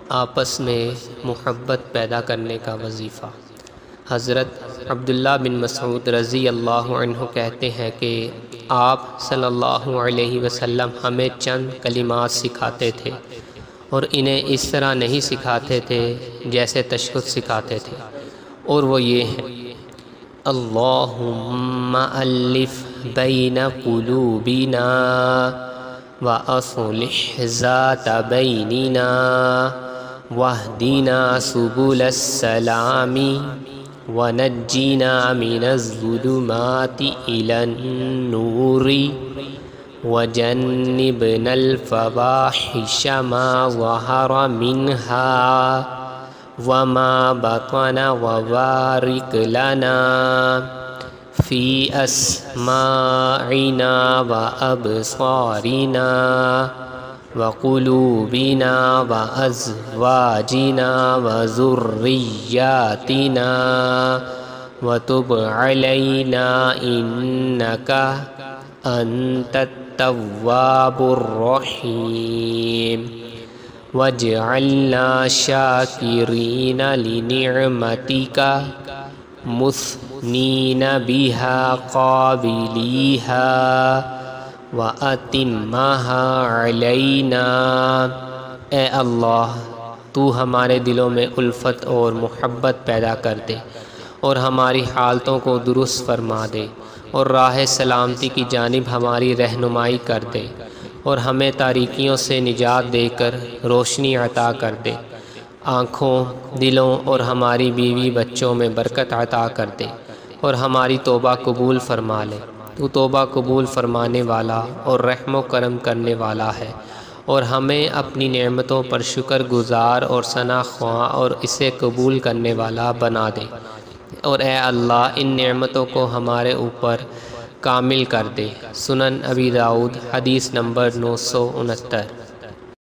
آپس میں محبت پیدا کرنے کا وظیفہ۔ حضرت عبداللہ بن مسعود رضی اللہ عنہ کہتے ہیں کہ آپ صلی اللہ علیہ وسلم ہمیں چند کلمات سکھاتے تھے، اور انہیں اس طرح نہیں سکھاتے تھے جیسے تشہد سکھاتے تھے، اور وہ یہ ہیں: اللہم الف بین قلوبنا وَأَصْلِحْ ذَاتَ بَيْنِنَا وَاهْدِنَا سُبُلَ السَّلَامِ وَنَجِّنَا مِنَ الظُّلُمَاتِ إِلَى النُّورِ وَجَنِّبْنَا الْفَوَاحِشَ مَا ظَهَرَ مِنْهَا وَمَا بَطَنَ وَبَارِكْ لَنَا فی اسماعنا وابصارنا وقلوبنا وازواجنا وذریاتنا وتب علینا انک انت التواب الرحیم واجعلنا شاکرین لنعمتک مثنین بها قابلیها وَأَتِمَّهَا عَلَيْنَا۔ اے اللہ، تو ہمارے دلوں میں الفت اور محبت پیدا کر دے، اور ہماری حالتوں کو درست فرما دے، اور راہ سلامتی کی جانب ہماری رہنمائی کر دے، اور ہمیں تاریکیوں سے نجات دے کر روشنی عطا کر دے، آنکھوں، دلوں اور ہماری بیوی بچوں میں برکت عطا کر دے، اور ہماری توبہ قبول فرما لے۔ تو توبہ قبول فرمانے والا اور رحم و کرم کرنے والا ہے، اور ہمیں اپنی نعمتوں پر شکر گزار اور ثنا خواں اور اسے قبول کرنے والا بنا دے، اور اے اللہ ان نعمتوں کو ہمارے اوپر کامل کر دے۔ سنن ابی داؤد حدیث نمبر 969۔